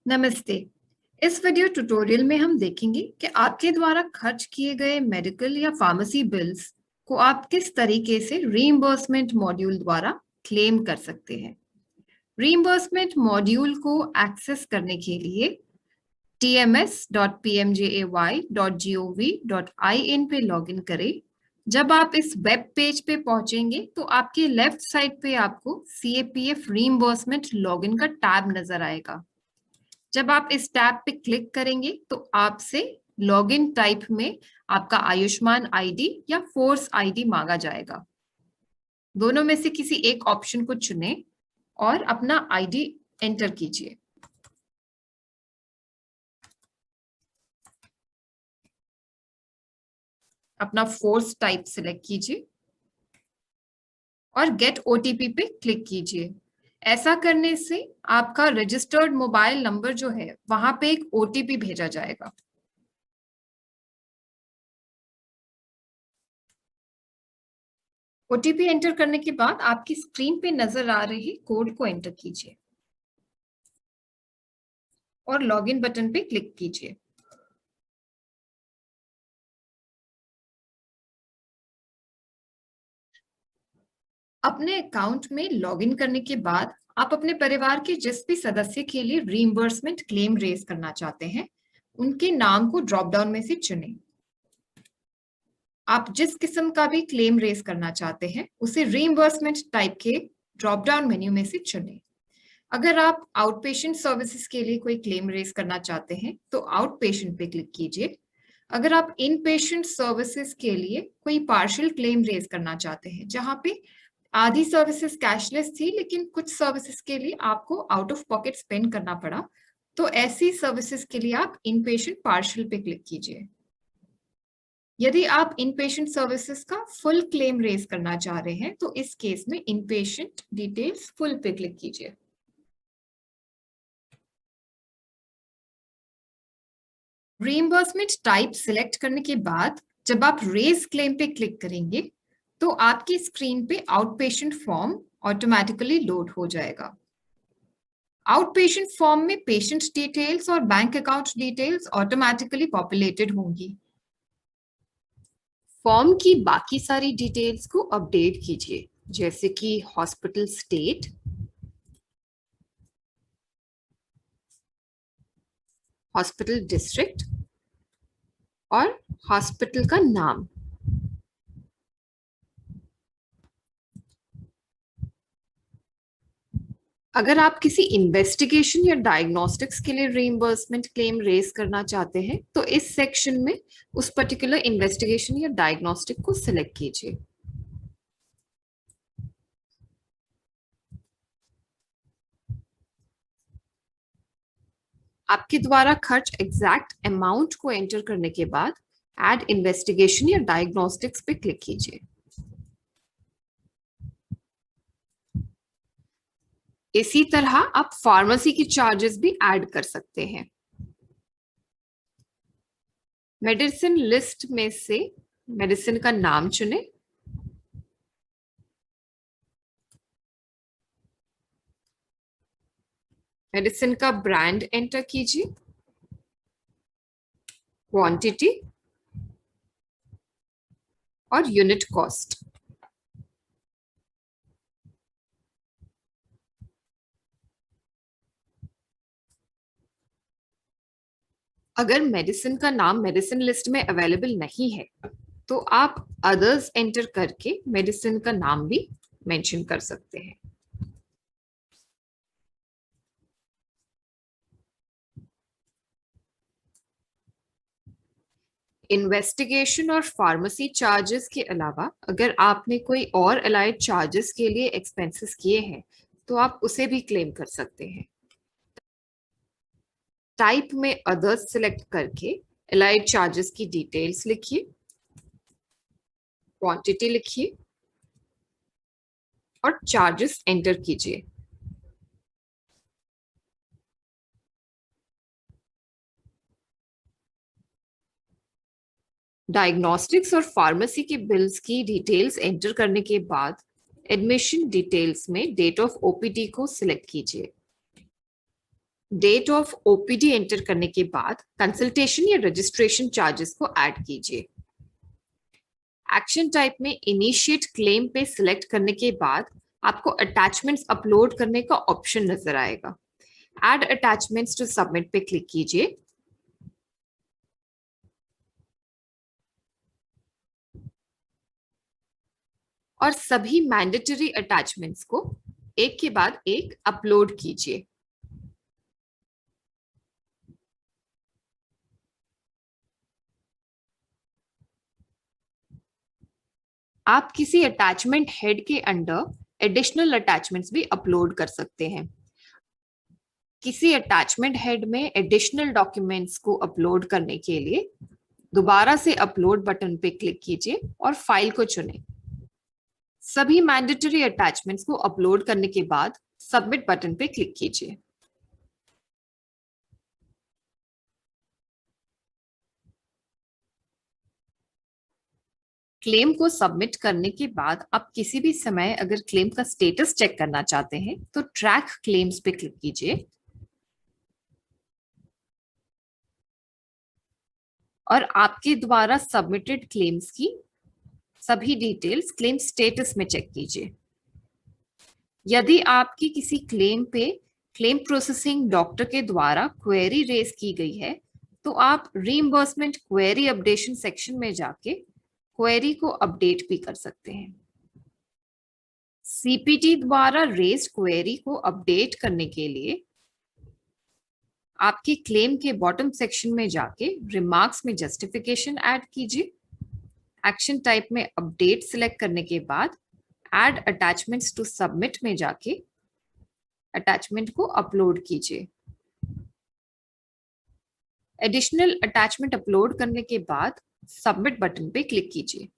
नमस्ते। इस video tutorial में हम देखेंगे कि आपके द्वारा खर्च किए गए मेडिकल या फार्मेसी बिल्स को आप किस तरीके से रीइंबर्समेंट मॉड्यूल द्वारा क्लेम कर सकते हैं। रीइंबर्समेंट मॉड्यूल को एक्सेस करने के लिए tms.pmjay.gov.in पे लॉगिन करें। जब आप इस वेब पेज पे पहुंचेंगे तो आपके लेफ्ट साइड पे आपको CAPF रीइंबर्समेंट लॉगिन का टैब नजर आएगा। जब आप इस टैब पे क्लिक करेंगे तो आपसे लॉगिन टाइप में आपका आयुष्मान आईडी या फोर्स आईडी मांगा जाएगा। दोनों में से किसी एक ऑप्शन को चुनें और अपना आईडी एंटर कीजिए। अपना फोर्स टाइप सिलेक्ट कीजिए और गेट ओटीपी पे क्लिक कीजिए। ऐसा करने से आपका रजिस्टर्ड मोबाइल नंबर जो है वहां पे एक ओटीपी भेजा जाएगा। ओटीपी एंटर करने के बाद आपकी स्क्रीन पे नजर आ रही कोड को एंटर कीजिए और लॉगिन बटन पे क्लिक कीजिए। अपने अकाउंट में लॉगिन करने के बाद आप अपने परिवार के जिस भी सदस्य के लिए रीइंबर्समेंट क्लेम रेज करना चाहते हैं उनके नाम को ड्रॉप डाउन में से चुनें। आप जिस किस्म का भी क्लेम रेज करना चाहते हैं उसे रीइंबर्समेंट टाइप के ड्रॉप डाउन मेन्यू में से चुनें। अगर आप आउट पेशेंट सर्विसेज के लिए कोई क्लेम रेज करना चाहते हैं तो आउट पेशेंट पे क्लिक कीजिए। अगर आप इन पेशेंट सर्विसेज के लिए कोई पार्शियल क्लेम रेज करना चाहते हैं जहां पे आधी सर्विसेज कैशलेस थी लेकिन कुछ सर्विसेज के लिए आपको आउट ऑफ पॉकेट स्पेंड करना पड़ा, तो ऐसी सर्विसेज के लिए आप इन पेशेंट पार्शियल पे क्लिक कीजिए। यदि आप इन पेशेंट सर्विसेज का फुल क्लेम रेज करना चाह रहे हैं तो इस केस में इन पेशेंट डिटेल्स फुल पे क्लिक कीजिए। रीइंबर्समेंट टाइप सिलेक्ट करने के बाद जब आप रेज क्लेम पे क्लिक करेंगे तो आपकी स्क्रीन पे out patient form automatically load हो जाएगा। आउट पेशेंट फॉर्म में पेशेंट डिटेल्स और bank account details automatically populated होंगी। फॉर्म की बाकी सारी डिटेल्स को अपडेट कीजिए जैसे कि हॉस्पिटल स्टेट, हॉस्पिटल डिस्ट्रिक्ट और हॉस्पिटल का नाम। अगर आप किसी इन्वेस्टिगेशन या डायग्नोस्टिक्स के लिए रीइंबर्समेंट क्लेम रेज करना चाहते हैं तो इस सेक्शन में उस पर्टिकुलर इन्वेस्टिगेशन या डायग्नोस्टिक को सिलेक्ट कीजिए। आपके द्वारा खर्च एग्जैक्ट अमाउंट को एंटर करने के बाद ऐड इन्वेस्टिगेशन या डायग्नोस्टिक्स पे क्लिक कीजिए। इसी तरह आप फार्मेसी की चार्जेस भी ऐड कर सकते हैं। मेडिसिन लिस्ट में से मेडिसिन का नाम चुनें, मेडिसिन का ब्रांड एंटर कीजिए, क्वांटिटी और यूनिट कॉस्ट। अगर मेडिसिन का नाम मेडिसिन लिस्ट में अवेलेबल नहीं है तो आप अदर्स एंटर करके मेडिसिन का नाम भी मेंशन कर सकते हैं। इन्वेस्टिगेशन और फार्मेसी चार्जेस के अलावा अगर आपने कोई और अलाइड चार्जेस के लिए एक्सपेंसेस किए हैं तो आप उसे भी क्लेम कर सकते हैं। टाइप में अदर्स सिलेक्ट करके अलाइड चार्जेस की डिटेल्स लिखिए, क्वांटिटी लिखिए और चार्जेस एंटर कीजिए। डायग्नोस्टिक्स और फार्मेसी के बिल्स की डिटेल्स एंटर करने के बाद एडमिशन डिटेल्स में डेट ऑफ ओपीडी को सिलेक्ट कीजिए। डेट ऑफ ओपीडी एंटर करने के बाद कंसल्टेशन या रजिस्ट्रेशन चार्जेस को ऐड कीजिए। एक्शन टाइप में इनिशिएट क्लेम पे सिलेक्ट करने के बाद आपको अटैचमेंट्स अपलोड करने का ऑप्शन नजर आएगा। ऐड अटैचमेंट्स टू सबमिट पे क्लिक कीजिए। और सभी मैंडेटरी अटैचमेंट्स को एक के बाद एक अपलोड कीजिए। आप किसी अटैचमेंट हेड के अंडर एडिशनल अटैचमेंट्स भी अपलोड कर सकते हैं। किसी अटैचमेंट हेड में एडिशनल डॉक्यूमेंट्स को अपलोड करने के लिए दोबारा से अपलोड बटन पे क्लिक कीजिए और फाइल को चुनें। सभी मैंडेटरी अटैचमेंट्स को अपलोड करने के बाद सबमिट बटन पे क्लिक कीजिए। क्लेम को सबमिट करने के बाद आप किसी भी समय अगर क्लेम का स्टेटस चेक करना चाहते हैं तो ट्रैक क्लेम्स पे क्लिक कीजिए और आपके द्वारा सबमिटेड क्लेम्स की सभी डिटेल्स क्लेम स्टेटस में चेक कीजिए। यदि आपकी किसी क्लेम पे क्लेम प्रोसेसिंग डॉक्टर के द्वारा क्वेरी रेज की गई है तो आप रीइंबर्समेंट क्वेरी अपडेशन सेक्शन में जाके क्वेरी को अपडेट भी कर सकते हैं। सीपीटी द्वारा रेज क्वेरी को अपडेट करने के लिए आपके क्लेम के बॉटम सेक्शन में जाके रिमार्क्स में जस्टिफिकेशन ऐड कीजिए। एक्शन टाइप में अपडेट सिलेक्ट करने के बाद ऐड अटैचमेंट्स टू सबमिट में जाके अटैचमेंट को अपलोड कीजिए। एडिशनल अटैचमेंट अपलोड करने के बाद सबमिट बटन पे क्लिक कीजिए।